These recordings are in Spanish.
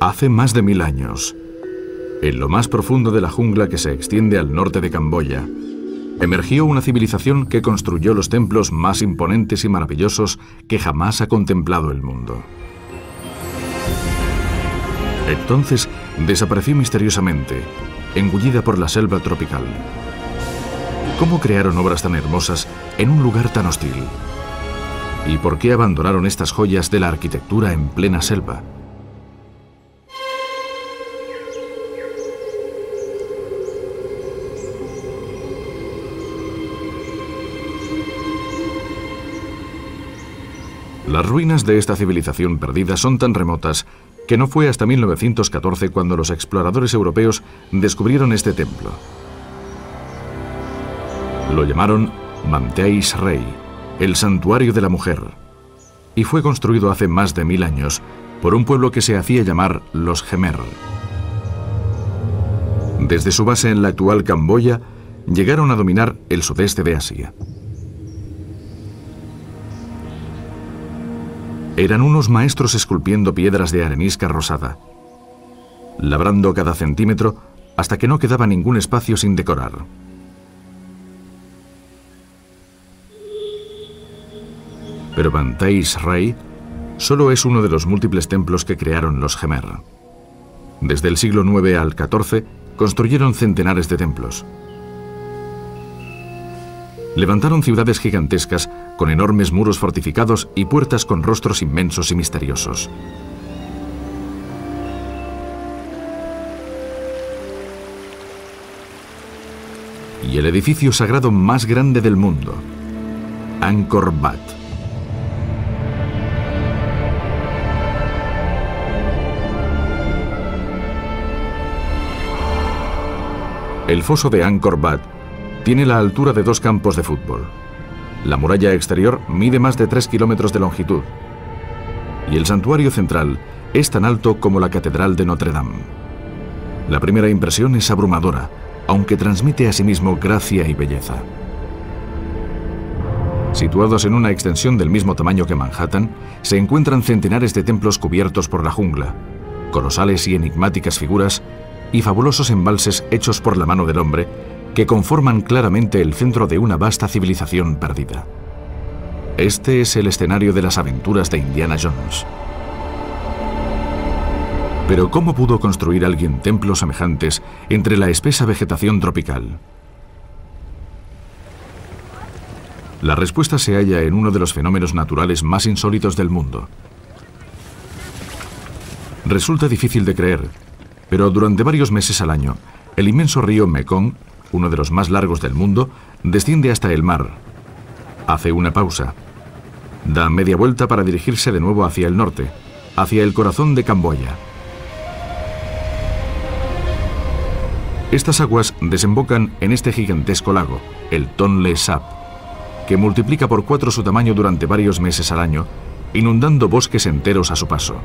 Hace más de 1000 años, en lo más profundo de la jungla que se extiende al norte de Camboya, emergió una civilización que construyó los templos más imponentes y maravillosos que jamás ha contemplado el mundo. Entonces desapareció misteriosamente, engullida por la selva tropical. ¿Cómo crearon obras tan hermosas en un lugar tan hostil? ¿Y por qué abandonaron estas joyas de la arquitectura en plena selva? Las ruinas de esta civilización perdida son tan remotas que no fue hasta 1914 cuando los exploradores europeos descubrieron este templo. Lo llamaron Manteis Rei, el santuario de la mujer, y fue construido hace más de 1000 años por un pueblo que se hacía llamar los Khmer. Desde su base en la actual Camboya, llegaron a dominar el sudeste de Asia. Eran unos maestros esculpiendo piedras de arenisca rosada, labrando cada centímetro hasta que no quedaba ningún espacio sin decorar. Pero Manteis Rei solo es uno de los múltiples templos que crearon los Khmer. Desde el siglo IX al XIV construyeron centenares de templos. Levantaron ciudades gigantescas con enormes muros fortificados y puertas con rostros inmensos y misteriosos. Y el edificio sagrado más grande del mundo, Angkor Wat. El foso de Angkor Wat tiene la altura de 2 campos de fútbol. La muralla exterior mide más de 3 kilómetros de longitud. Y el santuario central es tan alto como la Catedral de Notre Dame. La primera impresión es abrumadora, aunque transmite asimismo gracia y belleza. Situados en una extensión del mismo tamaño que Manhattan, se encuentran centenares de templos cubiertos por la jungla, colosales y enigmáticas figuras y fabulosos embalses hechos por la mano del hombre que conforman claramente el centro de una vasta civilización perdida. Este es el escenario de las aventuras de Indiana Jones. Pero ¿cómo pudo construir alguien templos semejantes entre la espesa vegetación tropical? La respuesta se halla en uno de los fenómenos naturales más insólitos del mundo. Resulta difícil de creer, pero durante varios meses al año, el inmenso río Mekong, uno de los más largos del mundo, desciende hasta el mar. Hace una pausa. Da media vuelta para dirigirse de nuevo hacia el norte, hacia el corazón de Camboya. Estas aguas desembocan en este gigantesco lago, el Tonle Sap, que multiplica por 4 su tamaño durante varios meses al año, inundando bosques enteros a su paso.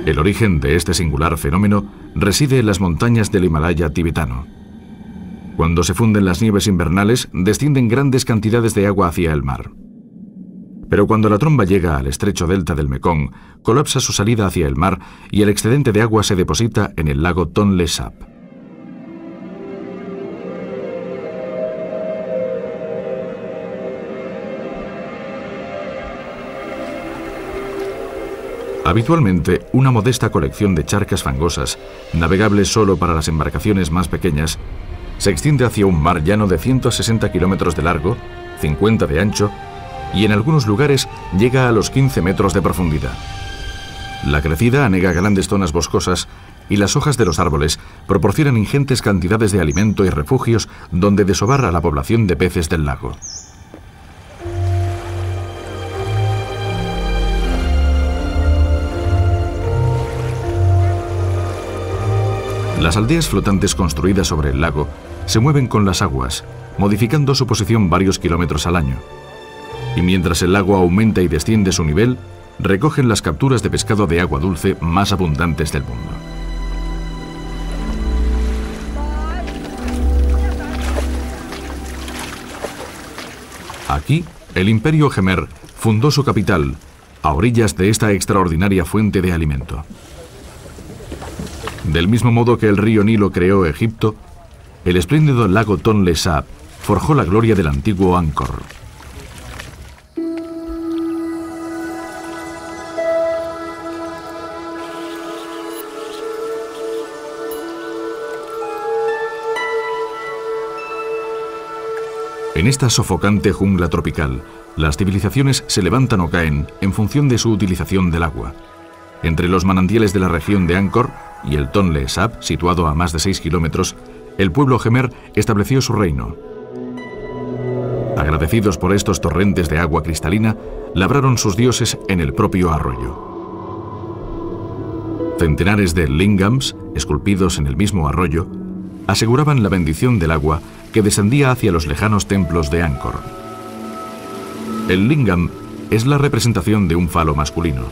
El origen de este singular fenómeno reside en las montañas del Himalaya tibetano. Cuando se funden las nieves invernales, descienden grandes cantidades de agua hacia el mar. Pero cuando la tromba llega al estrecho delta del Mekong, colapsa su salida hacia el mar y el excedente de agua se deposita en el lago Tonle Sap. Habitualmente, una modesta colección de charcas fangosas, navegables solo para las embarcaciones más pequeñas, se extiende hacia un mar llano de 160 kilómetros de largo, 50 de ancho, y en algunos lugares llega a los 15 metros de profundidad. La crecida anega grandes zonas boscosas y las hojas de los árboles proporcionan ingentes cantidades de alimento y refugios donde desovar a la población de peces del lago. Las aldeas flotantes construidas sobre el lago se mueven con las aguas, modificando su posición varios kilómetros al año. Y mientras el lago aumenta y desciende su nivel, recogen las capturas de pescado de agua dulce más abundantes del mundo. Aquí, el Imperio Jemer fundó su capital, a orillas de esta extraordinaria fuente de alimento. Del mismo modo que el río Nilo creó Egipto, el espléndido lago Tonle Sap forjó la gloria del antiguo Angkor. En esta sofocante jungla tropical, las civilizaciones se levantan o caen en función de su utilización del agua. Entre los manantiales de la región de Angkor y el Tonle Sap, situado a más de 6 kilómetros, el pueblo Jemer estableció su reino. Agradecidos por estos torrentes de agua cristalina, labraron sus dioses en el propio arroyo. Centenares de lingams, esculpidos en el mismo arroyo, aseguraban la bendición del agua que descendía hacia los lejanos templos de Angkor. El lingam es la representación de un falo masculino.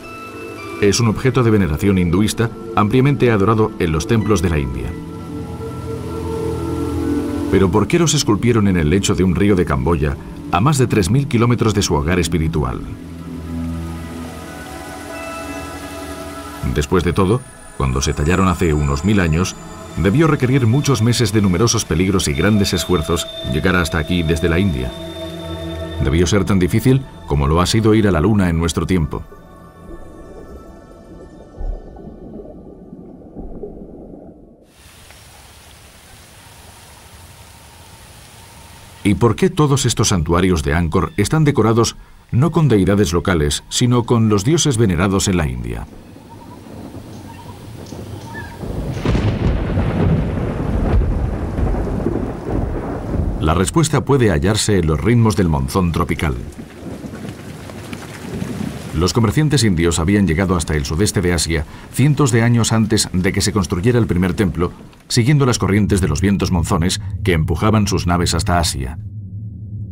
Es un objeto de veneración hinduista ampliamente adorado en los templos de la India. Pero ¿por qué los esculpieron en el lecho de un río de Camboya, a más de 3.000 kilómetros de su hogar espiritual? Después de todo, cuando se tallaron hace unos 1000 años, debió requerir muchos meses de numerosos peligros y grandes esfuerzos llegar hasta aquí desde la India. Debió ser tan difícil como lo ha sido ir a la Luna en nuestro tiempo. ¿Y por qué todos estos santuarios de Angkor están decorados no con deidades locales, sino con los dioses venerados en la India? La respuesta puede hallarse en los ritmos del monzón tropical. Los comerciantes indios habían llegado hasta el sudeste de Asia cientos de años antes de que se construyera el primer templo, siguiendo las corrientes de los vientos monzones que empujaban sus naves hasta Asia.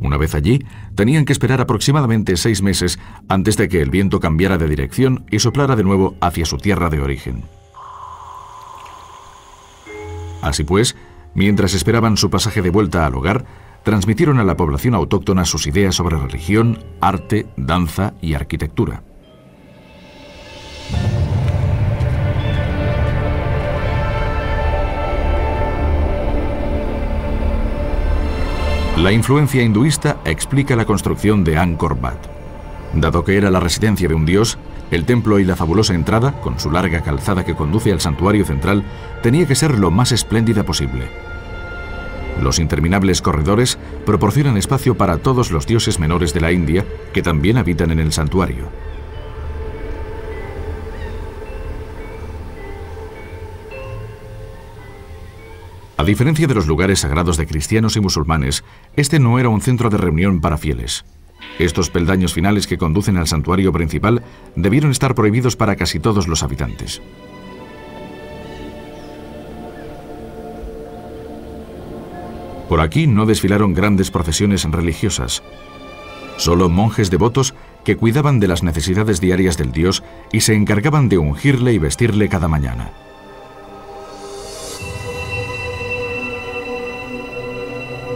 Una vez allí, tenían que esperar aproximadamente 6 meses antes de que el viento cambiara de dirección y soplara de nuevo hacia su tierra de origen. Así pues, mientras esperaban su pasaje de vuelta al hogar, transmitieron a la población autóctona sus ideas sobre religión, arte, danza y arquitectura. La influencia hinduista explica la construcción de Angkor Wat. Dado que era la residencia de un dios, el templo y la fabulosa entrada, con su larga calzada que conduce al santuario central, tenía que ser lo más espléndida posible. Los interminables corredores proporcionan espacio para todos los dioses menores de la India que también habitan en el santuario. A diferencia de los lugares sagrados de cristianos y musulmanes, este no era un centro de reunión para fieles. Estos peldaños finales que conducen al santuario principal debieron estar prohibidos para casi todos los habitantes. Por aquí no desfilaron grandes procesiones religiosas. Solo monjes devotos que cuidaban de las necesidades diarias del dios y se encargaban de ungirle y vestirle cada mañana.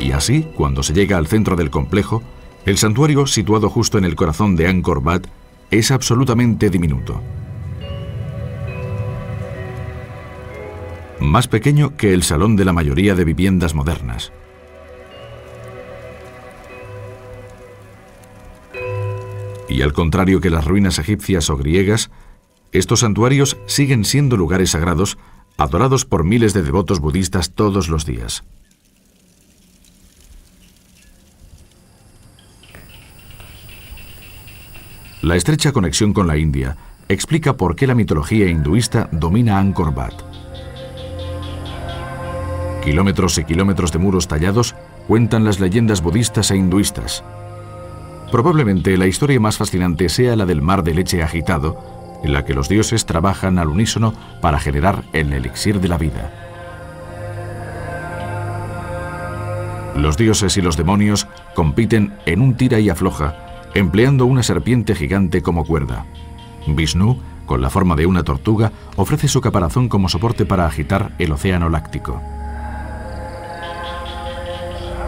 Y así, cuando se llega al centro del complejo, el santuario, situado justo en el corazón de Angkor Wat, es absolutamente diminuto. Más pequeño que el salón de la mayoría de viviendas modernas. Y al contrario que las ruinas egipcias o griegas, estos santuarios siguen siendo lugares sagrados, adorados por miles de devotos budistas todos los días. La estrecha conexión con la India explica por qué la mitología hinduista domina Angkor Wat. Kilómetros y kilómetros de muros tallados cuentan las leyendas budistas e hinduistas. Probablemente la historia más fascinante sea la del mar de leche agitado, en la que los dioses trabajan al unísono para generar el elixir de la vida. Los dioses y los demonios compiten en un tira y afloja, empleando una serpiente gigante como cuerda. Vishnu, con la forma de una tortuga, ofrece su caparazón como soporte para agitar el océano láctico.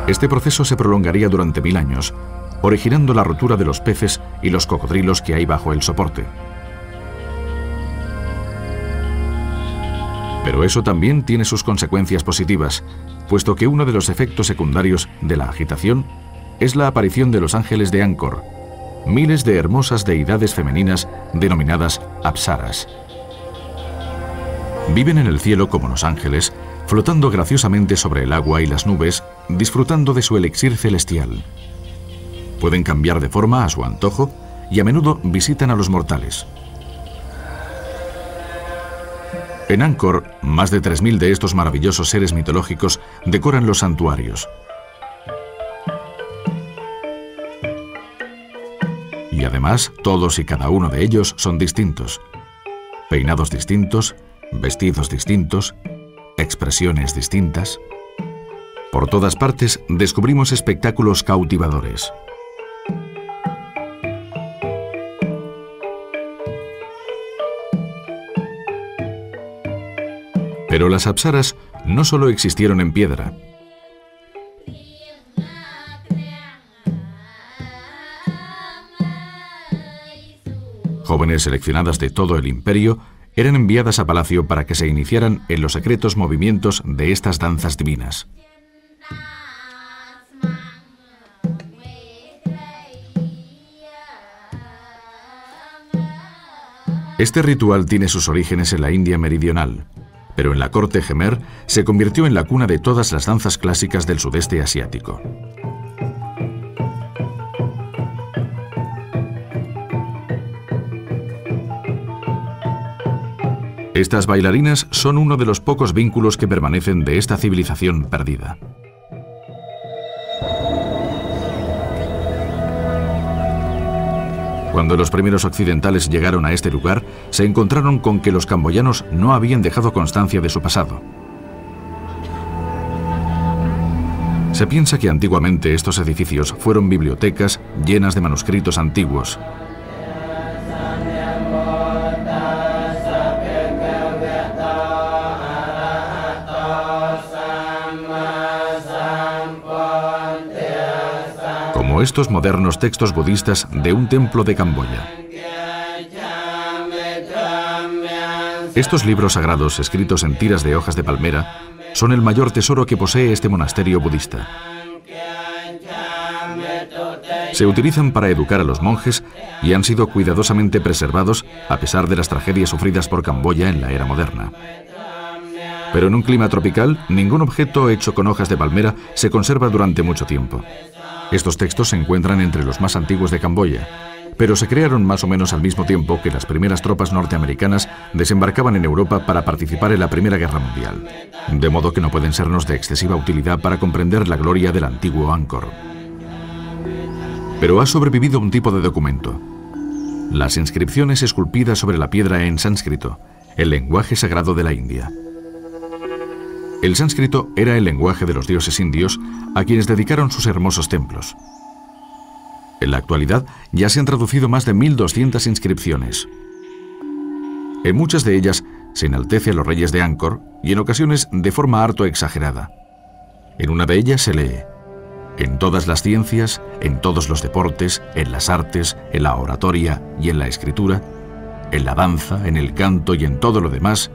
Este proceso se prolongaría durante 1000 años, originando la rotura de los peces y los cocodrilos que hay bajo el soporte. Pero eso también tiene sus consecuencias positivas, puesto que uno de los efectos secundarios de la agitación es la aparición de los ángeles de Angkor, miles de hermosas deidades femeninas denominadas apsaras. Viven en el cielo como los ángeles, flotando graciosamente sobre el agua y las nubes, disfrutando de su elixir celestial. Pueden cambiar de forma a su antojo y a menudo visitan a los mortales. En Angkor, más de 3.000 de estos maravillosos seres mitológicos decoran los santuarios. Y además, todos y cada uno de ellos son distintos. Peinados distintos, vestidos distintos, expresiones distintas. Por todas partes descubrimos espectáculos cautivadores. Pero las apsaras no solo existieron en piedra. Jóvenes seleccionadas de todo el imperio eran enviadas a palacio para que se iniciaran en los secretos movimientos de estas danzas divinas. Este ritual tiene sus orígenes en la India meridional, pero en la corte Jemer se convirtió en la cuna de todas las danzas clásicas del sudeste asiático. Estas bailarinas son uno de los pocos vínculos que permanecen de esta civilización perdida. Cuando los primeros occidentales llegaron a este lugar, se encontraron con que los camboyanos no habían dejado constancia de su pasado. Se piensa que antiguamente estos edificios fueron bibliotecas llenas de manuscritos antiguos. Como estos modernos textos budistas de un templo de Camboya. Estos libros sagrados, escritos en tiras de hojas de palmera, son el mayor tesoro que posee este monasterio budista. Se utilizan para educar a los monjes y han sido cuidadosamente preservados a pesar de las tragedias sufridas por Camboya en la era moderna. Pero en un clima tropical, ningún objeto hecho con hojas de palmera se conserva durante mucho tiempo. Estos textos se encuentran entre los más antiguos de Camboya, pero se crearon más o menos al mismo tiempo que las primeras tropas norteamericanas desembarcaban en Europa para participar en la Primera Guerra Mundial, de modo que no pueden sernos de excesiva utilidad para comprender la gloria del antiguo Angkor. Pero ha sobrevivido un tipo de documento: las inscripciones esculpidas sobre la piedra en sánscrito, el lenguaje sagrado de la India. El sánscrito era el lenguaje de los dioses indios a quienes dedicaron sus hermosos templos. En la actualidad ya se han traducido más de 1.200 inscripciones. En muchas de ellas se enaltece a los reyes de Angkor y en ocasiones de forma harto exagerada. En una de ellas se lee: en todas las ciencias, en todos los deportes, en las artes, en la oratoria y en la escritura, en la danza, en el canto y en todo lo demás,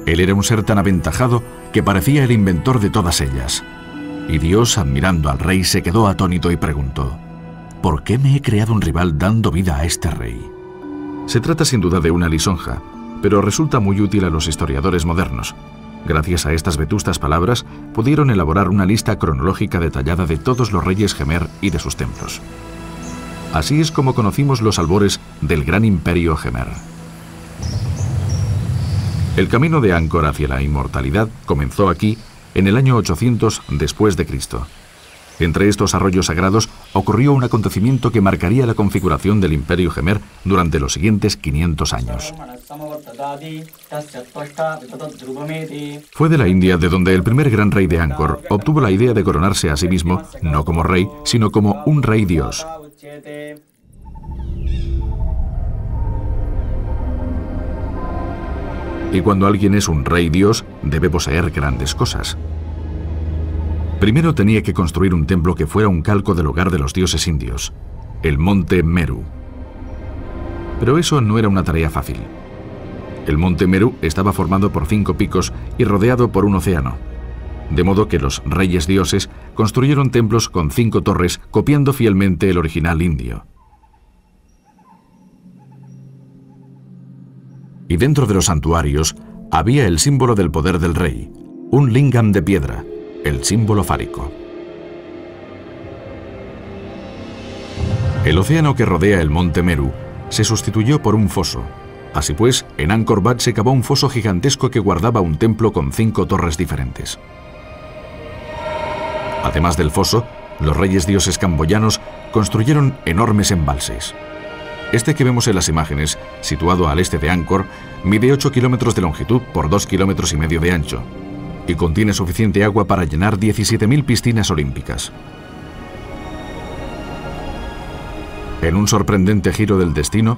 él era un ser tan aventajado que parecía el inventor de todas ellas. Y Dios, admirando al rey, se quedó atónito y preguntó: ¿por qué me he creado un rival dando vida a este rey? Se trata sin duda de una lisonja, pero resulta muy útil a los historiadores modernos. Gracias a estas vetustas palabras, pudieron elaborar una lista cronológica detallada de todos los reyes Jemer y de sus templos. Así es como conocimos los albores del gran imperio Jemer. El camino de Angkor hacia la inmortalidad comenzó aquí en el año 800 después de Cristo. Entre estos arroyos sagrados ocurrió un acontecimiento que marcaría la configuración del imperio Jemer durante los siguientes 500 años. Fue de la India de donde el primer gran rey de Angkor obtuvo la idea de coronarse a sí mismo, no como rey, sino como un rey dios. Y cuando alguien es un rey dios, debe poseer grandes cosas. Primero tenía que construir un templo que fuera un calco del hogar de los dioses indios, el monte Meru. Pero eso no era una tarea fácil. El monte Meru estaba formado por 5 picos y rodeado por un océano, de modo que los reyes dioses construyeron templos con 5 torres, copiando fielmente el original indio. Y dentro de los santuarios había el símbolo del poder del rey, un lingam de piedra, el símbolo fálico. El océano que rodea el monte Meru se sustituyó por un foso. Así pues, en Angkor Wat se cavó un foso gigantesco que guardaba un templo con 5 torres diferentes. Además del foso, los reyes dioses camboyanos construyeron enormes embalses. Este que vemos en las imágenes, situado al este de Angkor, mide 8 kilómetros de longitud por 2,5 kilómetros de ancho y contiene suficiente agua para llenar 17.000 piscinas olímpicas. En un sorprendente giro del destino,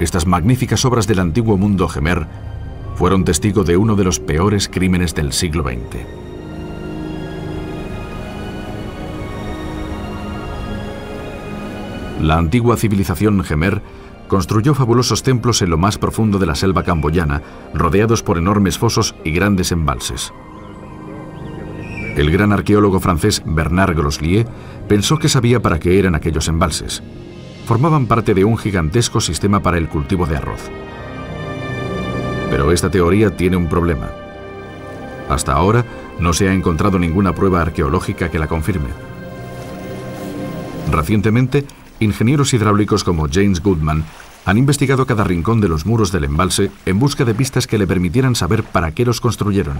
estas magníficas obras del antiguo mundo Jemer fueron testigo de uno de los peores crímenes del siglo XX. La antigua civilización Jemer construyó fabulosos templos en lo más profundo de la selva camboyana, rodeados por enormes fosos y grandes embalses. El gran arqueólogo francés Bernard Groslier pensó que sabía para qué eran aquellos embalses. Formaban parte de un gigantesco sistema para el cultivo de arroz. Pero esta teoría tiene un problema. Hasta ahora no se ha encontrado ninguna prueba arqueológica que la confirme. Recientemente, ingenieros hidráulicos como James Goodman han investigado cada rincón de los muros del embalse en busca de pistas que le permitieran saber para qué los construyeron.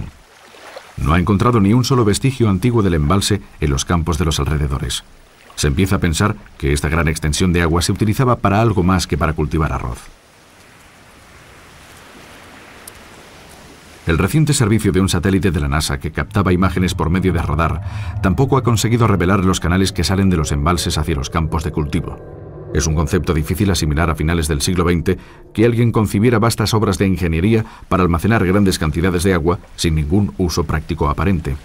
No ha encontrado ni un solo vestigio antiguo del embalse en los campos de los alrededores. Se empieza a pensar que esta gran extensión de agua se utilizaba para algo más que para cultivar arroz. El reciente servicio de un satélite de la NASA que captaba imágenes por medio de radar tampoco ha conseguido revelar los canales que salen de los embalses hacia los campos de cultivo. Es un concepto difícil asimilar a finales del siglo XX que alguien concibiera vastas obras de ingeniería para almacenar grandes cantidades de agua sin ningún uso práctico aparente.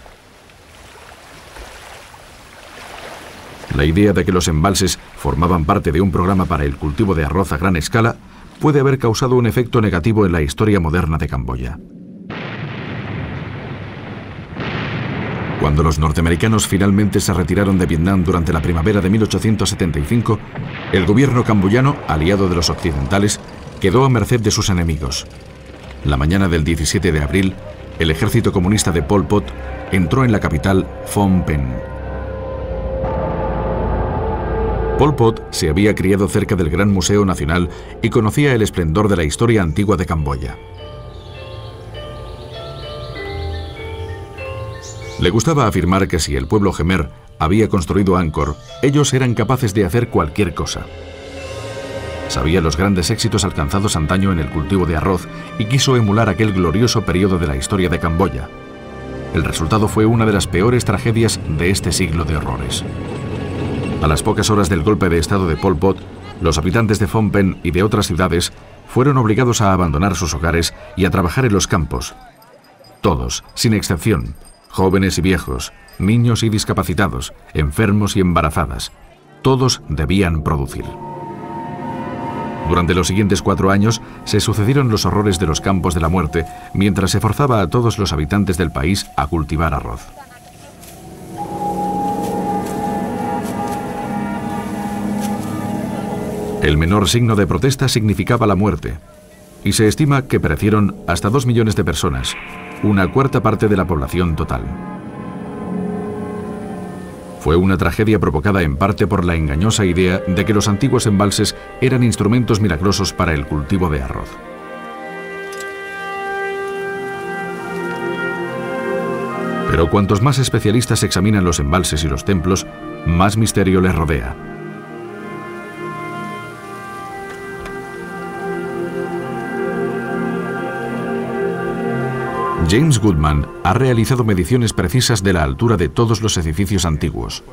La idea de que los embalses formaban parte de un programa para el cultivo de arroz a gran escala puede haber causado un efecto negativo en la historia moderna de Camboya. Cuando los norteamericanos finalmente se retiraron de Vietnam durante la primavera de 1875, el gobierno camboyano, aliado de los occidentales, quedó a merced de sus enemigos. La mañana del 17 de abril, el ejército comunista de Pol Pot entró en la capital, Phnom Penh. Pol Pot se había criado cerca del Gran Museo Nacional y conocía el esplendor de la historia antigua de Camboya. Le gustaba afirmar que si el pueblo Jemer había construido Angkor, ellos eran capaces de hacer cualquier cosa. Sabía los grandes éxitos alcanzados antaño en el cultivo de arroz y quiso emular aquel glorioso periodo de la historia de Camboya. El resultado fue una de las peores tragedias de este siglo de horrores. A las pocas horas del golpe de estado de Pol Pot, los habitantes de Phnom Penh y de otras ciudades fueron obligados a abandonar sus hogares y a trabajar en los campos. Todos, sin excepción, jóvenes y viejos, niños y discapacitados, enfermos y embarazadas, todos debían producir. Durante los siguientes 4 años se sucedieron los horrores de los campos de la muerte, mientras se forzaba a todos los habitantes del país a cultivar arroz. El menor signo de protesta significaba la muerte, y se estima que perecieron hasta 2 millones de personas, una cuarta parte de la población total. Fue una tragedia provocada en parte por la engañosa idea de que los antiguos embalses eran instrumentos milagrosos para el cultivo de arroz. Pero cuantos más especialistas examinan los embalses y los templos, más misterio les rodea. James Goodman ha realizado mediciones precisas de la altura de todos los edificios antiguos.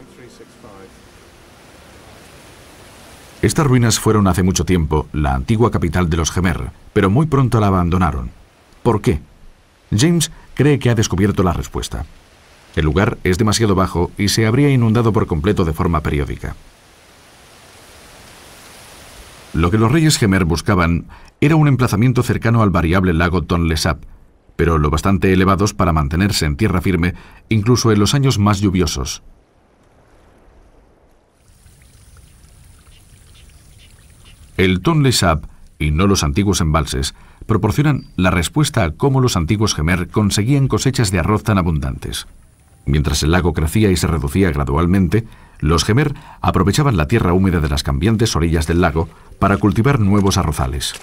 Estas ruinas fueron hace mucho tiempo la antigua capital de los Jemer, pero muy pronto la abandonaron. ¿Por qué? James cree que ha descubierto la respuesta. El lugar es demasiado bajo y se habría inundado por completo de forma periódica. Lo que los reyes Khmer buscaban era un emplazamiento cercano al variable lago Tonle Sap, pero lo bastante elevados para mantenerse en tierra firme incluso en los años más lluviosos. El Tonle Sap, y no los antiguos embalses, proporcionan la respuesta a cómo los antiguos Khmer conseguían cosechas de arroz tan abundantes. Mientras el lago crecía y se reducía gradualmente, los Khmer aprovechaban la tierra húmeda de las cambiantes orillas del lago para cultivar nuevos arrozales.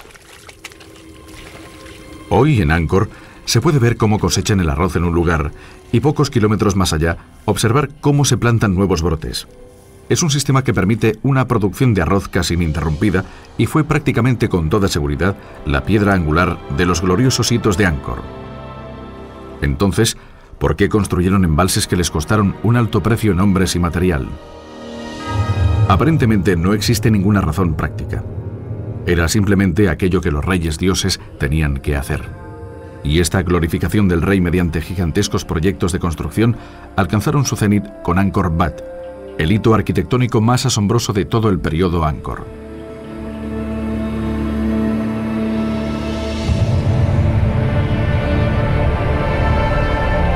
Hoy en Angkor se puede ver cómo cosechan el arroz en un lugar y pocos kilómetros más allá observar cómo se plantan nuevos brotes. Es un sistema que permite una producción de arroz casi ininterrumpida y fue prácticamente con toda seguridad la piedra angular de los gloriosos hitos de Angkor. Entonces, ¿por qué construyeron embalses que les costaron un alto precio en hombres y material? Aparentemente no existe ninguna razón práctica. Era simplemente aquello que los reyes dioses tenían que hacer. Y esta glorificación del rey mediante gigantescos proyectos de construcción alcanzaron su cenit con Angkor Wat, el hito arquitectónico más asombroso de todo el periodo Angkor.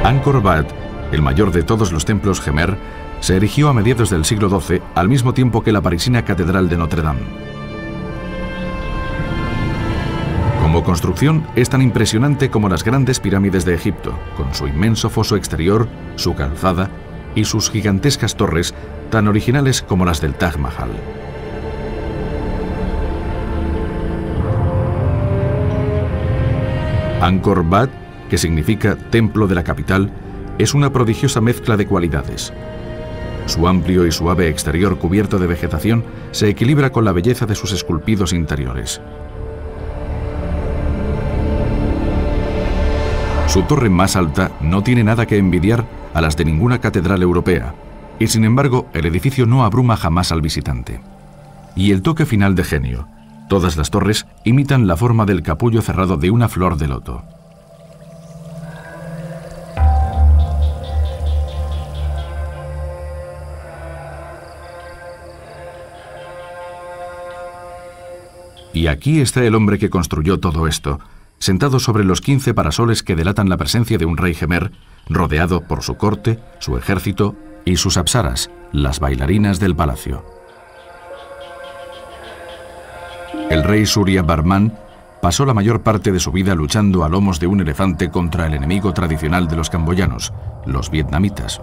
Angkor Wat, el mayor de todos los templos Khmer, se erigió a mediados del siglo XII, al mismo tiempo que la parisina Catedral de Notre Dame. Como construcción es tan impresionante como las grandes pirámides de Egipto, con su inmenso foso exterior, su calzada y sus gigantescas torres, tan originales como las del Taj Mahal. Angkor Wat, que significa Templo de la Capital, es una prodigiosa mezcla de cualidades. Su amplio y suave exterior cubierto de vegetación se equilibra con la belleza de sus esculpidos interiores. Su torre más alta no tiene nada que envidiar a las de ninguna catedral europea, y sin embargo el edificio no abruma jamás al visitante. Y el toque final de genio: todas las torres imitan la forma del capullo cerrado de una flor de loto. Y aquí está el hombre que construyó todo esto, sentado sobre los 15 parasoles que delatan la presencia de un rey Khmer, rodeado por su corte, su ejército y sus apsaras, las bailarinas del palacio. El rey Surya Varman pasó la mayor parte de su vida luchando a lomos de un elefante contra el enemigo tradicional de los camboyanos, los vietnamitas.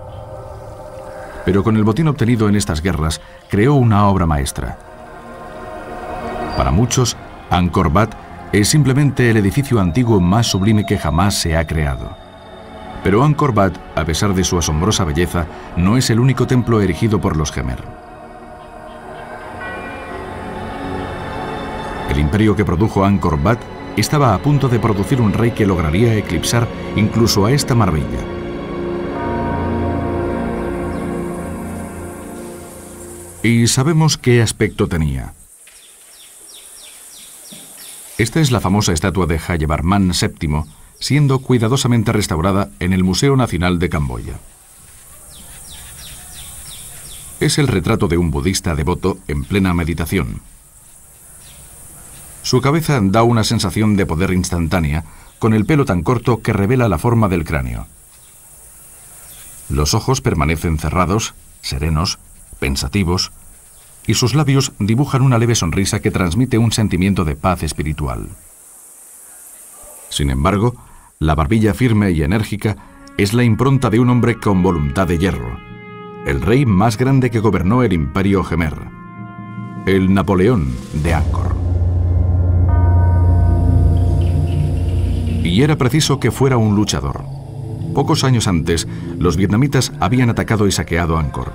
Pero con el botín obtenido en estas guerras, creó una obra maestra. Para muchos, Angkor Wat es simplemente el edificio antiguo más sublime que jamás se ha creado. Pero Angkor Wat, a pesar de su asombrosa belleza, no es el único templo erigido por los Khmer. El imperio que produjo Angkor Wat estaba a punto de producir un rey que lograría eclipsar incluso a esta maravilla. Y sabemos qué aspecto tenía. Esta es la famosa estatua de Jayavarman VII, siendo cuidadosamente restaurada en el Museo Nacional de Camboya. Es el retrato de un budista devoto en plena meditación. Su cabeza da una sensación de poder instantánea, con el pelo tan corto que revela la forma del cráneo. Los ojos permanecen cerrados, serenos, pensativos, y sus labios dibujan una leve sonrisa que transmite un sentimiento de paz espiritual. Sin embargo, la barbilla firme y enérgica es la impronta de un hombre con voluntad de hierro, el rey más grande que gobernó el imperio Khmer, el Napoleón de Angkor. Y era preciso que fuera un luchador. Pocos años antes, los vietnamitas habían atacado y saqueado Angkor,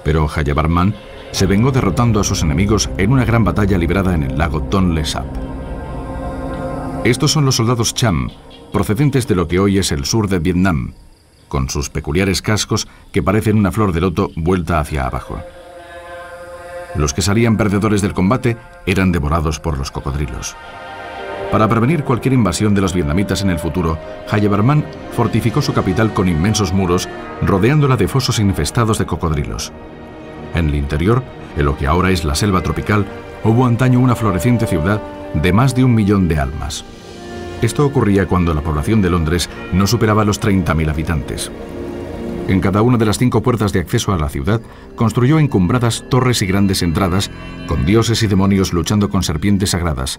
pero Jayavarman se vengó derrotando a sus enemigos en una gran batalla librada en el lago Tonle Sap. Estos son los soldados Cham, procedentes de lo que hoy es el sur de Vietnam, con sus peculiares cascos que parecen una flor de loto vuelta hacia abajo. Los que salían perdedores del combate eran devorados por los cocodrilos. Para prevenir cualquier invasión de los vietnamitas en el futuro, Jayavarman fortificó su capital con inmensos muros, rodeándola de fosos infestados de cocodrilos. En el interior, en lo que ahora es la selva tropical, hubo antaño una floreciente ciudad de más de 1 millón de almas. Esto ocurría cuando la población de Londres no superaba los 30.000 habitantes. En cada una de las 5 puertas de acceso a la ciudad, construyó encumbradas torres y grandes entradas, con dioses y demonios luchando con serpientes sagradas,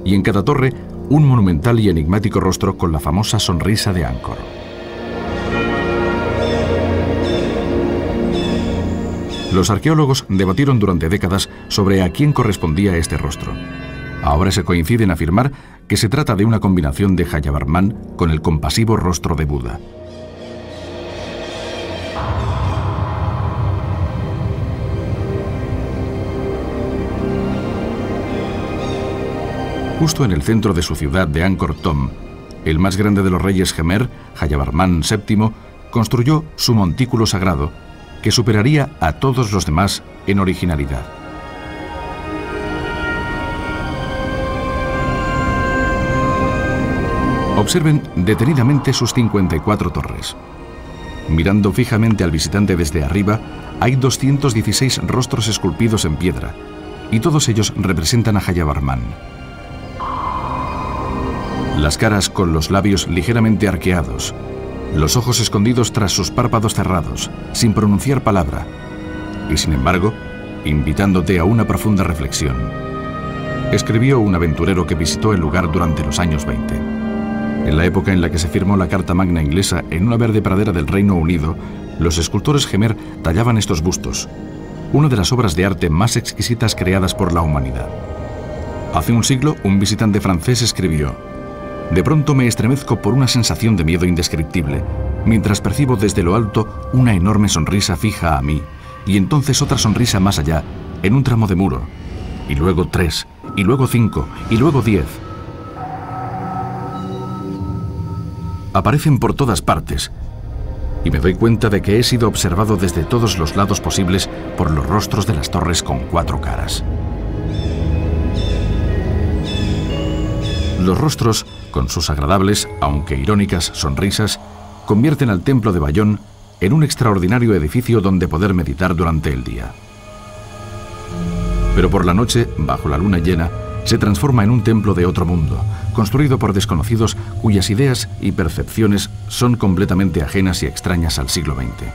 y en cada torre, un monumental y enigmático rostro con la famosa sonrisa de Angkor. Los arqueólogos debatieron durante décadas sobre a quién correspondía este rostro. Ahora se coincide en afirmar que se trata de una combinación de Jayavarman con el compasivo rostro de Buda. Justo en el centro de su ciudad de Angkor Thom, el más grande de los reyes Khmer, Jayavarman VII, construyó su montículo sagrado, que superaría a todos los demás en originalidad. Observen detenidamente sus 54 torres. Mirando fijamente al visitante desde arriba, hay 216 rostros esculpidos en piedra, y todos ellos representan a Jayavarman. Las caras con los labios ligeramente arqueados, los ojos escondidos tras sus párpados cerrados, sin pronunciar palabra, y sin embargo, invitándote a una profunda reflexión. Escribió un aventurero que visitó el lugar durante los años 20. En la época en la que se firmó la Carta Magna inglesa en una verde pradera del Reino Unido, los escultores Khmer tallaban estos bustos, una de las obras de arte más exquisitas creadas por la humanidad. Hace un siglo, un visitante francés escribió: «De pronto me estremezco por una sensación de miedo indescriptible, mientras percibo desde lo alto una enorme sonrisa fija a mí, y entonces otra sonrisa más allá, en un tramo de muro, y luego 3, y luego 5, y luego 10. Aparecen por todas partes, y me doy cuenta de que he sido observado desde todos los lados posibles por los rostros de las torres con 4 caras». Los rostros, con sus agradables, aunque irónicas, sonrisas, convierten al templo de Bayón en un extraordinario edificio donde poder meditar durante el día. Pero por la noche, bajo la luna llena, se transforma en un templo de otro mundo, construido por desconocidos cuyas ideas y percepciones son completamente ajenas y extrañas al siglo XX.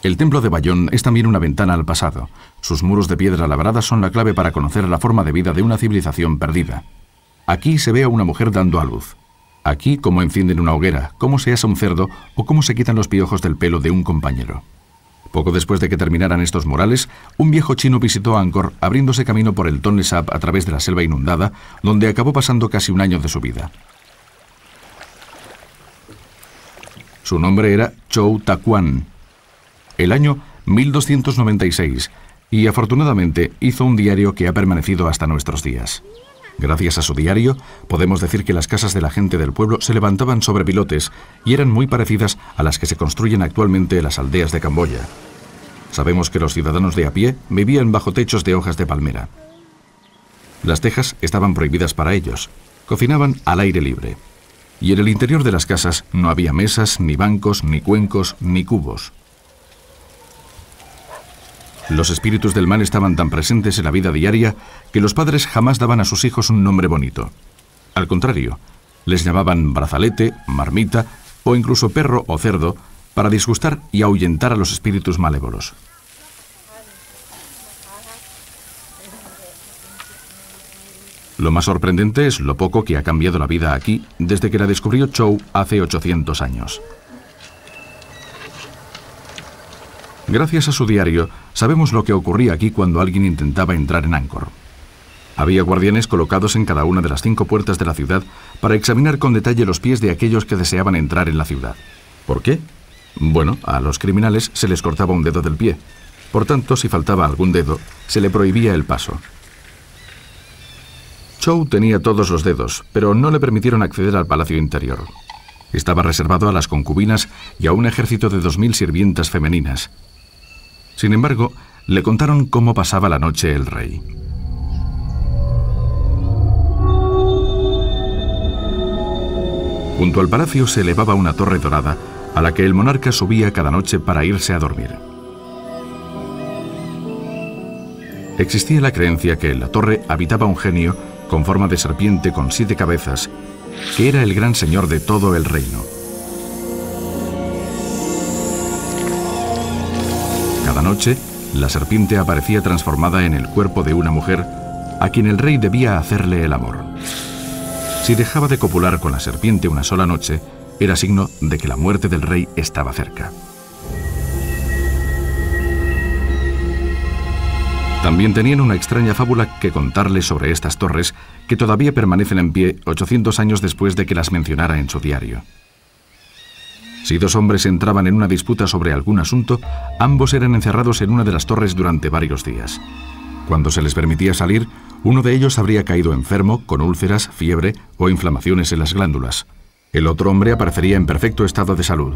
El templo de Bayón es también una ventana al pasado. Sus muros de piedra labrada son la clave para conocer la forma de vida de una civilización perdida. Aquí se ve a una mujer dando a luz. Aquí cómo encienden una hoguera, cómo se asa un cerdo o cómo se quitan los piojos del pelo de un compañero. Poco después de que terminaran estos murales, un viejo chino visitó Angkor, abriéndose camino por el Tonle Sap a través de la selva inundada, donde acabó pasando casi un año de su vida. Su nombre era Chow Ta Quan. El año 1296, y afortunadamente hizo un diario que ha permanecido hasta nuestros días. Gracias a su diario, podemos decir que las casas de la gente del pueblo se levantaban sobre pilotes y eran muy parecidas a las que se construyen actualmente en las aldeas de Camboya. Sabemos que los ciudadanos de a pie vivían bajo techos de hojas de palmera. Las tejas estaban prohibidas para ellos, cocinaban al aire libre, y en el interior de las casas no había mesas, ni bancos, ni cuencos, ni cubos. Los espíritus del mal estaban tan presentes en la vida diaria que los padres jamás daban a sus hijos un nombre bonito. Al contrario, les llamaban brazalete, marmita o incluso perro o cerdo para disgustar y ahuyentar a los espíritus malévolos. Lo más sorprendente es lo poco que ha cambiado la vida aquí desde que la descubrió Chow hace 800 años. Gracias a su diario, sabemos lo que ocurría aquí cuando alguien intentaba entrar en Angkor. Había guardianes colocados en cada una de las 5 puertas de la ciudad para examinar con detalle los pies de aquellos que deseaban entrar en la ciudad. ¿Por qué? Bueno, a los criminales se les cortaba un dedo del pie. Por tanto, si faltaba algún dedo, se le prohibía el paso. Chow tenía todos los dedos, pero no le permitieron acceder al palacio interior. Estaba reservado a las concubinas y a un ejército de 2000 sirvientas femeninas. Sin embargo, le contaron cómo pasaba la noche el rey. Junto al palacio se elevaba una torre dorada a la que el monarca subía cada noche para irse a dormir. Existía la creencia que en la torre habitaba un genio con forma de serpiente con 7 cabezas, que era el gran señor de todo el reino. Cada noche, la serpiente aparecía transformada en el cuerpo de una mujer a quien el rey debía hacerle el amor. Si dejaba de copular con la serpiente una sola noche, era signo de que la muerte del rey estaba cerca. También tenían una extraña fábula que contarle sobre estas torres, que todavía permanecen en pie 800 años después de que las mencionara en su diario. Si 2 hombres entraban en una disputa sobre algún asunto, ambos eran encerrados en una de las torres durante varios días. Cuando se les permitía salir, uno de ellos habría caído enfermo, con úlceras, fiebre o inflamaciones en las glándulas. El otro hombre aparecería en perfecto estado de salud.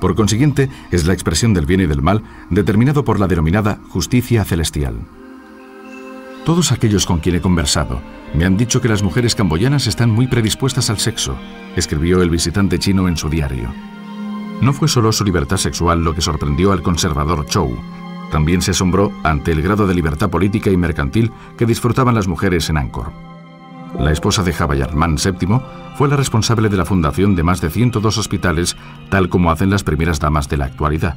Por consiguiente, es la expresión del bien y del mal, determinado por la denominada justicia celestial. Todos aquellos con quien he conversado me han dicho que las mujeres camboyanas están muy predispuestas al sexo, escribió el visitante chino en su diario. No fue solo su libertad sexual lo que sorprendió al conservador Chow. También se asombró ante el grado de libertad política y mercantil que disfrutaban las mujeres en Angkor. La esposa de Javayarmán VII fue la responsable de la fundación de más de 102 hospitales, tal como hacen las primeras damas de la actualidad.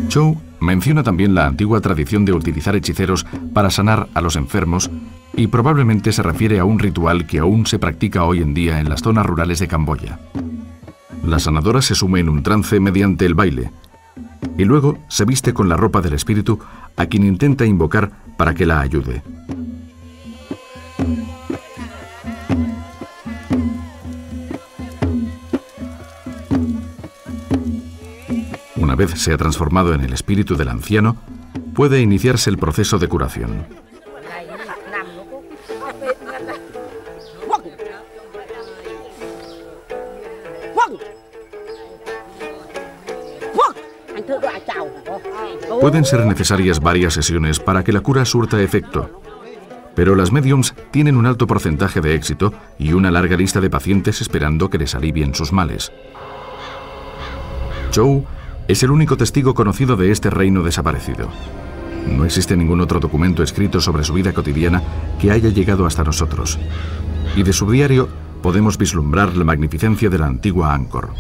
Chow menciona también la antigua tradición de utilizar hechiceros para sanar a los enfermos y probablemente se refiere a un ritual que aún se practica hoy en día en las zonas rurales de Camboya. La sanadora se sume en un trance mediante el baile y luego se viste con la ropa del espíritu a quien intenta invocar para que la ayude. Una vez se ha transformado en el espíritu del anciano, puede iniciarse el proceso de curación. Pueden ser necesarias varias sesiones para que la cura surta efecto, pero las médiums tienen un alto porcentaje de éxito y una larga lista de pacientes esperando que les alivien sus males. Chow es el único testigo conocido de este reino desaparecido. No existe ningún otro documento escrito sobre su vida cotidiana que haya llegado hasta nosotros, y de su diario podemos vislumbrar la magnificencia de la antigua Angkor.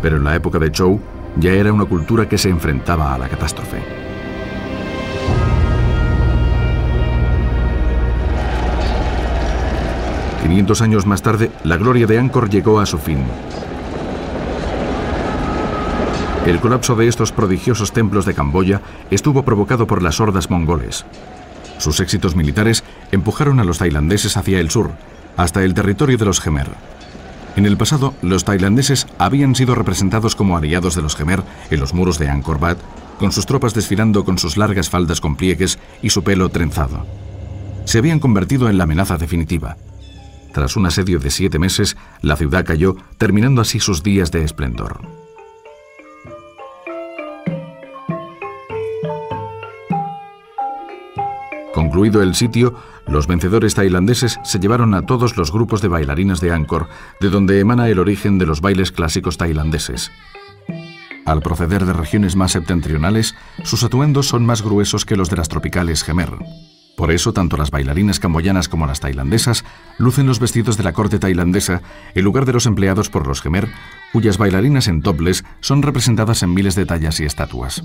Pero en la época de Chow ya era una cultura que se enfrentaba a la catástrofe. $500 años más tarde, la gloria de Angkor llegó a su fin. El colapso de estos prodigiosos templos de Camboya estuvo provocado por las hordas mongoles. Sus éxitos militares empujaron a los tailandeses hacia el sur, hasta el territorio de los Khmer. En el pasado, los tailandeses habían sido representados como aliados de los Khmer en los muros de Angkor Wat, con sus tropas desfilando con sus largas faldas con pliegues y su pelo trenzado. Se habían convertido en la amenaza definitiva. Tras un asedio de 7 meses, la ciudad cayó, terminando así sus días de esplendor. Concluido el sitio, los vencedores tailandeses se llevaron a todos los grupos de bailarinas de Angkor, de donde emana el origen de los bailes clásicos tailandeses. Al proceder de regiones más septentrionales, sus atuendos son más gruesos que los de las tropicales Khmer. Por eso, tanto las bailarinas camboyanas como las tailandesas lucen los vestidos de la corte tailandesa en lugar de los empleados por los Khmer, cuyas bailarinas en topless son representadas en miles de tallas y estatuas.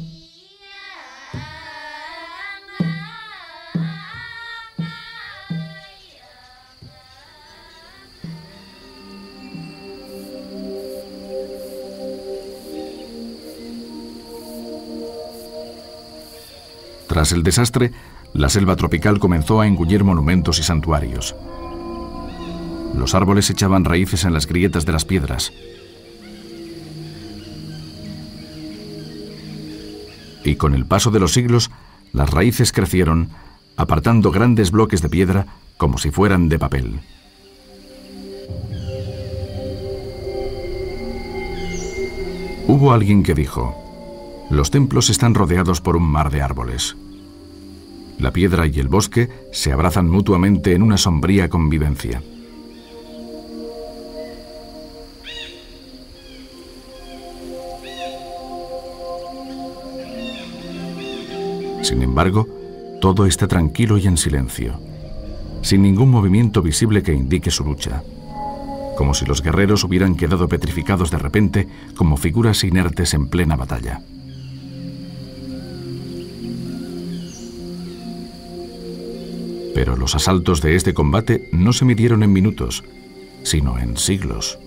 Tras el desastre, La selva tropical comenzó a engullir monumentos y santuarios. Los árboles echaban raíces en las grietas de las piedras. Y con el paso de los siglos, las raíces crecieron, apartando grandes bloques de piedra como si fueran de papel. Hubo alguien que dijo: los templos están rodeados por un mar de árboles. La piedra y el bosque se abrazan mutuamente en una sombría convivencia. Sin embargo, todo está tranquilo y en silencio, sin ningún movimiento visible que indique su lucha, como si los guerreros hubieran quedado petrificados de repente como figuras inertes en plena batalla. Pero los asaltos de este combate no se midieron en minutos, sino en siglos.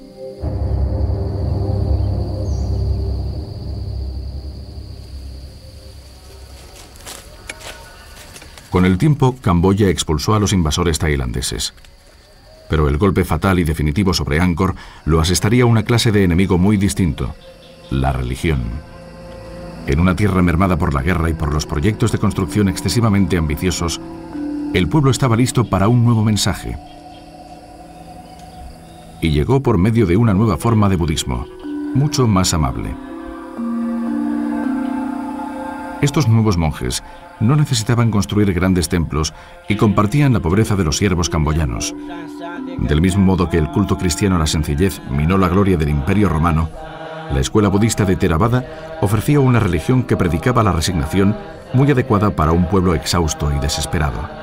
Con el tiempo, Camboya expulsó a los invasores tailandeses. Pero el golpe fatal y definitivo sobre Angkor lo asestaría una clase de enemigo muy distinto: la religión. En una tierra mermada por la guerra y por los proyectos de construcción excesivamente ambiciosos, el pueblo estaba listo para un nuevo mensaje. Y llegó por medio de una nueva forma de budismo, mucho más amable. Estos nuevos monjes no necesitaban construir grandes templos y compartían la pobreza de los siervos camboyanos. Del mismo modo que el culto cristiano a la sencillez minó la gloria del Imperio Romano, la escuela budista de Theravada ofrecía una religión que predicaba la resignación, muy adecuada para un pueblo exhausto y desesperado.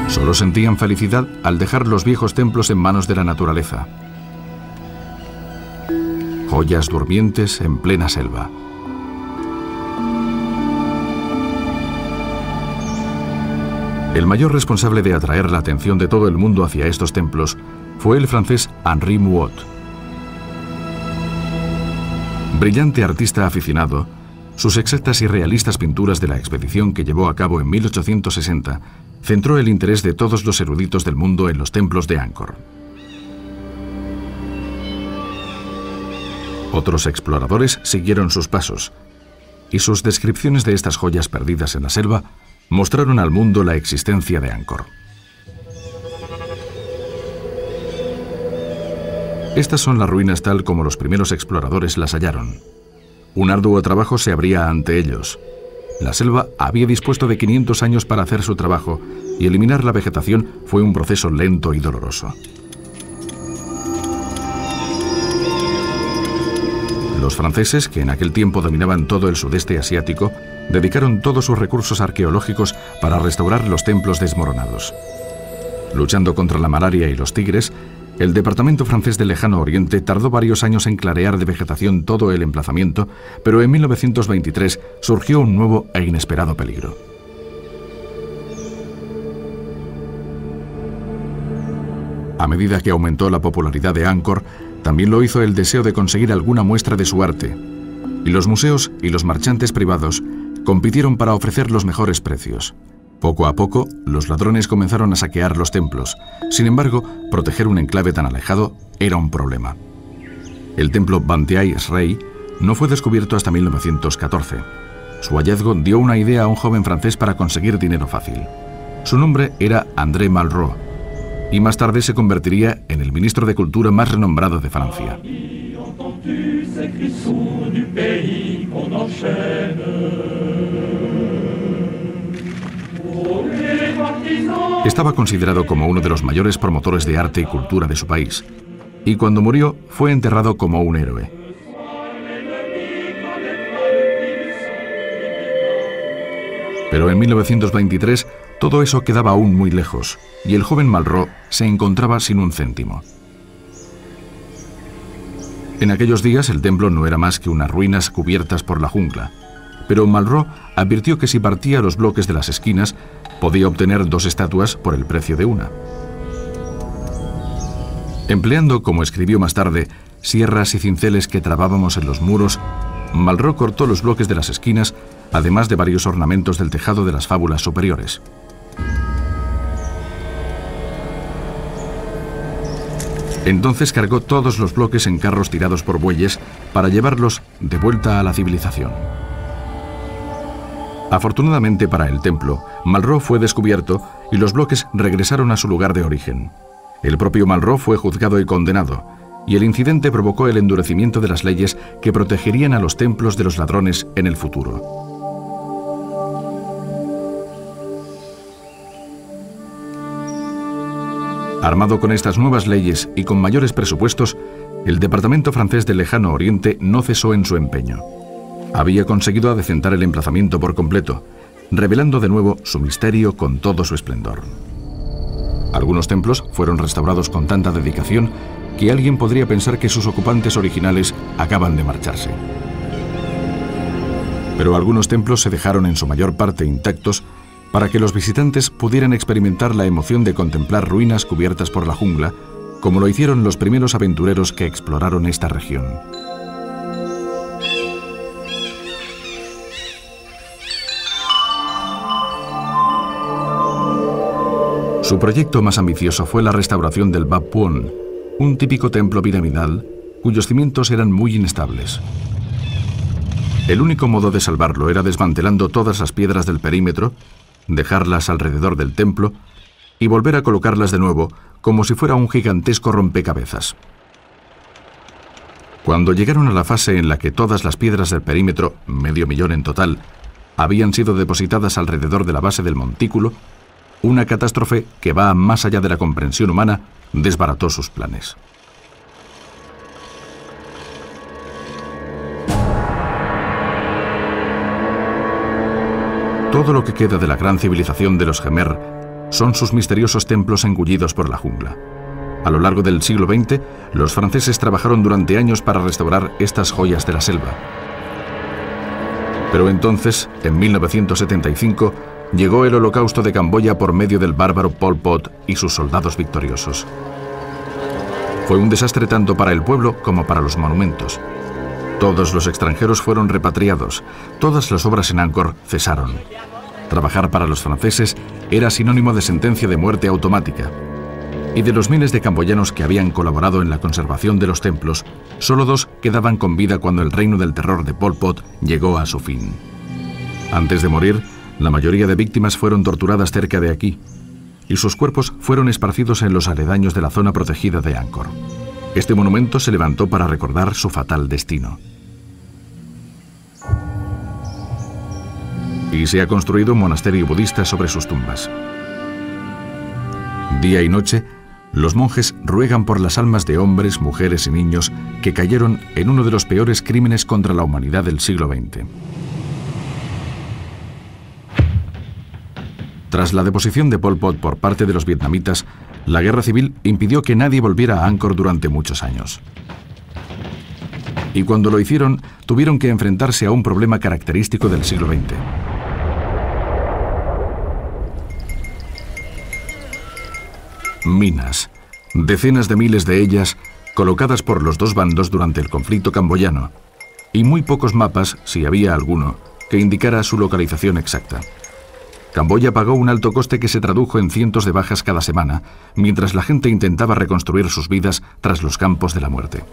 Solo sentían felicidad al dejar los viejos templos en manos de la naturaleza. Joyas durmientes en plena selva. El mayor responsable de atraer la atención de todo el mundo hacia estos templos fue el francés Henri Mouhot. Brillante artista aficionado, sus exactas y realistas pinturas de la expedición que llevó a cabo en 1860 centró el interés de todos los eruditos del mundo en los templos de Angkor. Otros exploradores siguieron sus pasos, y sus descripciones de estas joyas perdidas en la selva mostraron al mundo la existencia de Angkor. Estas son las ruinas tal como los primeros exploradores las hallaron. Un arduo trabajo se abría ante ellos. La selva había dispuesto de 500 años para hacer su trabajo, y eliminar la vegetación fue un proceso lento y doloroso. Los franceses, que en aquel tiempo dominaban todo el sudeste asiático, dedicaron todos sus recursos arqueológicos para restaurar los templos desmoronados. Luchando contra la malaria y los tigres, el departamento francés del Lejano Oriente tardó varios años en clarear de vegetación todo el emplazamiento, pero en 1923 surgió un nuevo e inesperado peligro. A medida que aumentó la popularidad de Angkor, también lo hizo el deseo de conseguir alguna muestra de su arte, y los museos y los marchantes privados compitieron para ofrecer los mejores precios. Poco a poco, los ladrones comenzaron a saquear los templos. Sin embargo, proteger un enclave tan alejado era un problema. El templo Banteay Srey no fue descubierto hasta 1914. Su hallazgo dio una idea a un joven francés para conseguir dinero fácil. Su nombre era André Malraux, y más tarde se convertiría en el ministro de Cultura más renombrado de Francia. Estaba considerado como uno de los mayores promotores de arte y cultura de su país, y cuando murió fue enterrado como un héroe. Pero en 1923 todo eso quedaba aún muy lejos, y el joven Malraux se encontraba sin un céntimo. En aquellos días el templo no era más que unas ruinas cubiertas por la jungla, pero Malraux advirtió que si partía los bloques de las esquinas, podía obtener 2 estatuas por el precio de una. Empleando, como escribió más tarde, sierras y cinceles que trabábamos en los muros, Malraux cortó los bloques de las esquinas, además de varios ornamentos del tejado de las fábulas superiores. Entonces cargó todos los bloques en carros tirados por bueyes para llevarlos de vuelta a la civilización. Afortunadamente para el templo, Malraux fue descubierto y los bloques regresaron a su lugar de origen. El propio Malraux fue juzgado y condenado, y el incidente provocó el endurecimiento de las leyes que protegerían a los templos de los ladrones en el futuro. Armado con estas nuevas leyes y con mayores presupuestos, el departamento francés del Lejano Oriente no cesó en su empeño. Había conseguido adecentar el emplazamiento por completo, revelando de nuevo su misterio con todo su esplendor. Algunos templos fueron restaurados con tanta dedicación que alguien podría pensar que sus ocupantes originales acaban de marcharse. Pero algunos templos se dejaron en su mayor parte intactos para que los visitantes pudieran experimentar la emoción de contemplar ruinas cubiertas por la jungla, como lo hicieron los primeros aventureros que exploraron esta región. Su proyecto más ambicioso fue la restauración del Bab Phuong, un típico templo piramidal cuyos cimientos eran muy inestables. El único modo de salvarlo era desmantelando todas las piedras del perímetro, dejarlas alrededor del templo y volver a colocarlas de nuevo como si fuera un gigantesco rompecabezas. Cuando llegaron a la fase en la que todas las piedras del perímetro, 500.000 en total, habían sido depositadas alrededor de la base del montículo, una catástrofe que va más allá de la comprensión humana desbarató sus planes. Todo lo que queda de la gran civilización de los Khmer son sus misteriosos templos engullidos por la jungla. A lo largo del siglo XX, los franceses trabajaron durante años para restaurar estas joyas de la selva. Pero entonces, en 1975, llegó el holocausto de Camboya por medio del bárbaro Pol Pot y sus soldados victoriosos. Fue un desastre tanto para el pueblo como para los monumentos. Todos los extranjeros fueron repatriados, todas las obras en Angkor cesaron. Trabajar para los franceses era sinónimo de sentencia de muerte automática. Y de los miles de camboyanos que habían colaborado en la conservación de los templos, solo 2 quedaban con vida cuando el reino del terror de Pol Pot llegó a su fin. Antes de morir, la mayoría de víctimas fueron torturadas cerca de aquí, y sus cuerpos fueron esparcidos en los aledaños de la zona protegida de Angkor. Este monumento se levantó para recordar su fatal destino. Y se ha construido un monasterio budista sobre sus tumbas. Día y noche, los monjes ruegan por las almas de hombres, mujeres y niños que cayeron en uno de los peores crímenes contra la humanidad del siglo XX. Tras la deposición de Pol Pot por parte de los vietnamitas, la guerra civil impidió que nadie volviera a Angkor durante muchos años. Y cuando lo hicieron, tuvieron que enfrentarse a un problema característico del siglo XX. Minas, decenas de miles de ellas, colocadas por los 2 bandos durante el conflicto camboyano, y muy pocos mapas, si había alguno, que indicara su localización exacta. Camboya pagó un alto coste que se tradujo en cientos de bajas cada semana, mientras la gente intentaba reconstruir sus vidas tras los campos de la muerte.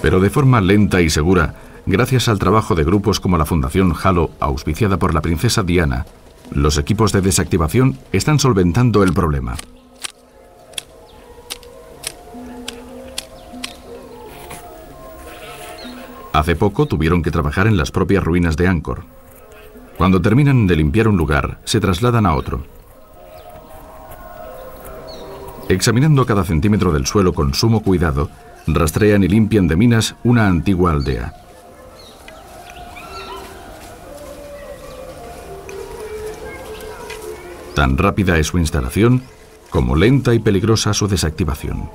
Pero de forma lenta y segura, gracias al trabajo de grupos como la Fundación Halo, auspiciada por la princesa Diana, los equipos de desactivación están solventando el problema. Hace poco tuvieron que trabajar en las propias ruinas de Angkor. Cuando terminan de limpiar un lugar, se trasladan a otro. Examinando cada centímetro del suelo con sumo cuidado, rastrean y limpian de minas una antigua aldea. Tan rápida es su instalación, como lenta y peligrosa su desactivación.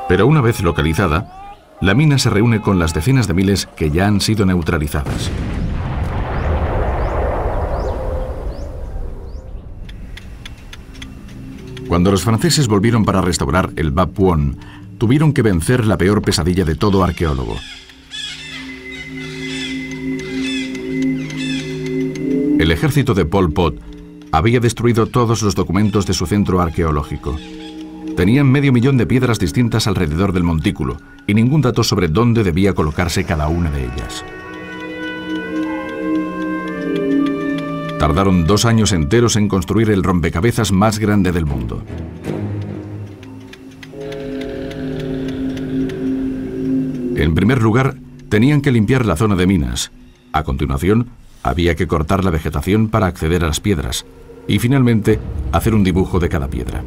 Pero una vez localizada, la mina se reúne con las decenas de miles que ya han sido neutralizadas. Cuando los franceses volvieron para restaurar el Bab Phuong, tuvieron que vencer la peor pesadilla de todo arqueólogo. El ejército de Pol Pot había destruido todos los documentos de su centro arqueológico. Tenían 500.000 de piedras distintas alrededor del montículo y ningún dato sobre dónde debía colocarse cada una de ellas. Tardaron 2 años enteros en construir el rompecabezas más grande del mundo. En primer lugar, tenían que limpiar la zona de minas. A continuación, había que cortar la vegetación para acceder a las piedras. Y finalmente, hacer un dibujo de cada piedra.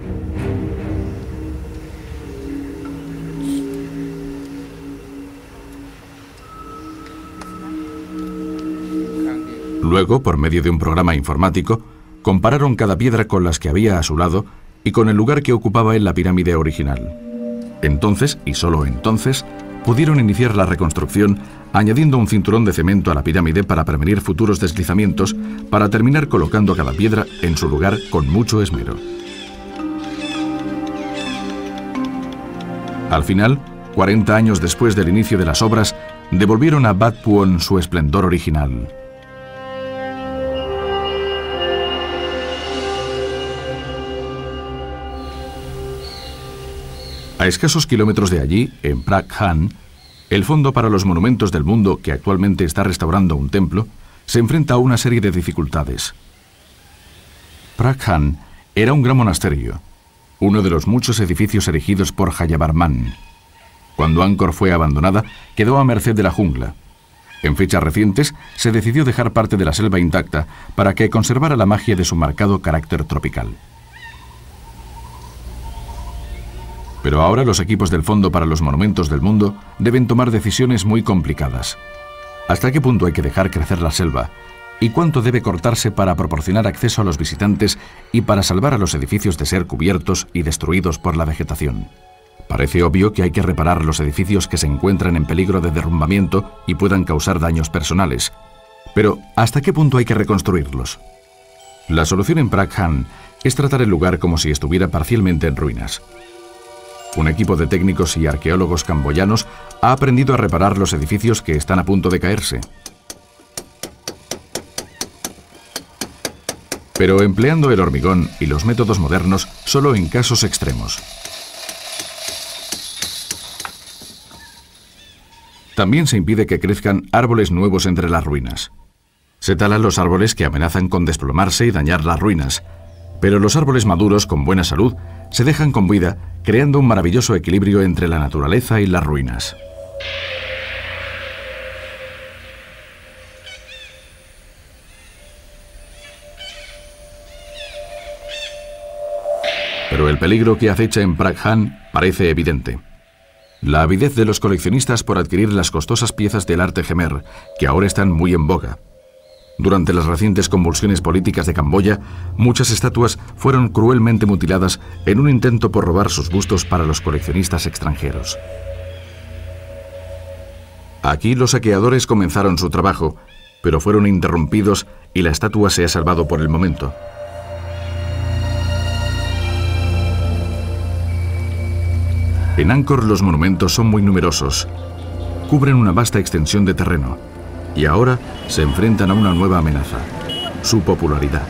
Luego, por medio de un programa informático, compararon cada piedra con las que había a su lado y con el lugar que ocupaba en la pirámide original. Entonces, y solo entonces, pudieron iniciar la reconstrucción añadiendo un cinturón de cemento a la pirámide para prevenir futuros deslizamientos, para terminar colocando cada piedra en su lugar con mucho esmero. Al final, 40 años después del inicio de las obras, devolvieron a Bab Phuong su esplendor original. A escasos kilómetros de allí, en Phra Khanh, el Fondo para los Monumentos del Mundo, que actualmente está restaurando un templo, se enfrenta a una serie de dificultades. Phra Khanh era un gran monasterio, uno de los muchos edificios erigidos por Jayavarman. Cuando Angkor fue abandonada, quedó a merced de la jungla. En fechas recientes, se decidió dejar parte de la selva intacta para que conservara la magia de su marcado carácter tropical. Pero ahora los equipos del Fondo para los Monumentos del Mundo deben tomar decisiones muy complicadas. ¿Hasta qué punto hay que dejar crecer la selva? ¿Y cuánto debe cortarse para proporcionar acceso a los visitantes y para salvar a los edificios de ser cubiertos y destruidos por la vegetación? Parece obvio que hay que reparar los edificios que se encuentran en peligro de derrumbamiento y puedan causar daños personales. Pero, ¿hasta qué punto hay que reconstruirlos? La solución en Phra Khanh es tratar el lugar como si estuviera parcialmente en ruinas. Un equipo de técnicos y arqueólogos camboyanos ha aprendido a reparar los edificios que están a punto de caerse. Pero empleando el hormigón y los métodos modernos solo en casos extremos. También se impide que crezcan árboles nuevos entre las ruinas. Se talan los árboles que amenazan con desplomarse y dañar las ruinas, pero los árboles maduros con buena salud se dejan con vida, creando un maravilloso equilibrio entre la naturaleza y las ruinas. Pero el peligro que acecha en Phra Khanh parece evidente. La avidez de los coleccionistas por adquirir las costosas piezas del arte Khmer, que ahora están muy en boga. Durante las recientes convulsiones políticas de Camboya, muchas estatuas fueron cruelmente mutiladas en un intento por robar sus bustos para los coleccionistas extranjeros. Aquí los saqueadores comenzaron su trabajo, pero fueron interrumpidos y la estatua se ha salvado por el momento. En Angkor los monumentos son muy numerosos, cubren una vasta extensión de terreno y ahora se enfrentan a una nueva amenaza, su popularidad.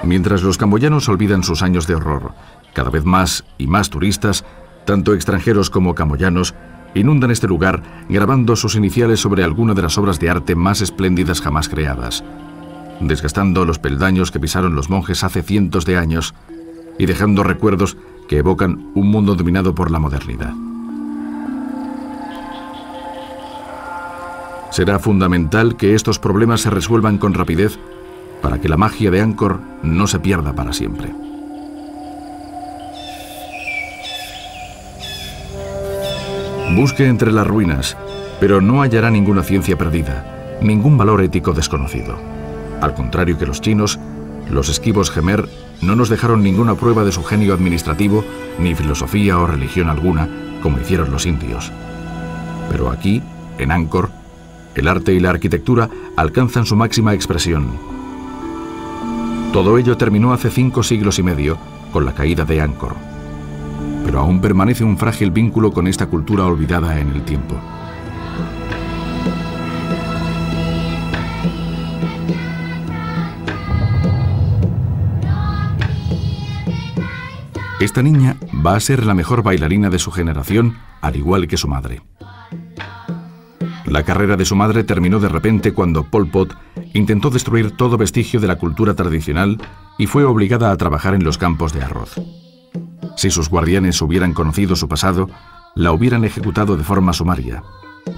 Mientras los camboyanos olvidan sus años de horror, cada vez más y más turistas, tanto extranjeros como camboyanos, inundan este lugar grabando sus iniciales sobre alguna de las obras de arte más espléndidas jamás creadas, desgastando los peldaños que pisaron los monjes hace cientos de años y dejando recuerdos que evocan un mundo dominado por la modernidad. Será fundamental que estos problemas se resuelvan con rapidez para que la magia de Angkor no se pierda para siempre. Busque entre las ruinas, pero no hallará ninguna ciencia perdida, ningún valor ético desconocido. Al contrario que los chinos, los esquivos Khmer no nos dejaron ninguna prueba de su genio administrativo, ni filosofía o religión alguna, como hicieron los indios. Pero aquí, en Angkor, el arte y la arquitectura alcanzan su máxima expresión. Todo ello terminó hace 5 siglos y medio con la caída de Angkor. Pero aún permanece un frágil vínculo con esta cultura olvidada en el tiempo. Esta niña va a ser la mejor bailarina de su generación, al igual que su madre. La carrera de su madre terminó de repente cuando Pol Pot intentó destruir todo vestigio de la cultura tradicional y fue obligada a trabajar en los campos de arroz. Si sus guardianes hubieran conocido su pasado, la hubieran ejecutado de forma sumaria.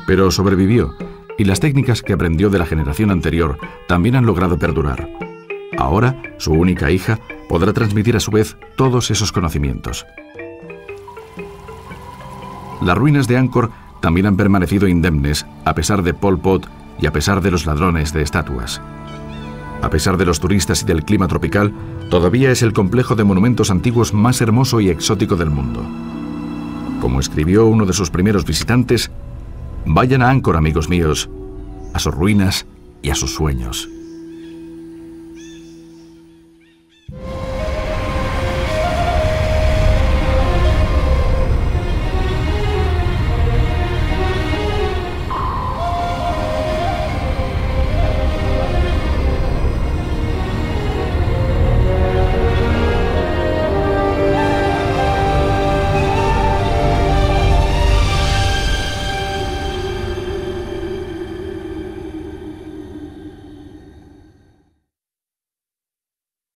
Pero sobrevivió, y las técnicas que aprendió de la generación anterior también han logrado perdurar. Ahora, su única hija podrá transmitir a su vez todos esos conocimientos. Las ruinas de Angkor también han permanecido indemnes a pesar de Pol Pot y a pesar de los ladrones de estatuas. A pesar de los turistas y del clima tropical, todavía es el complejo de monumentos antiguos más hermoso y exótico del mundo. Como escribió uno de sus primeros visitantes, vayan a Angkor, amigos míos, a sus ruinas y a sus sueños.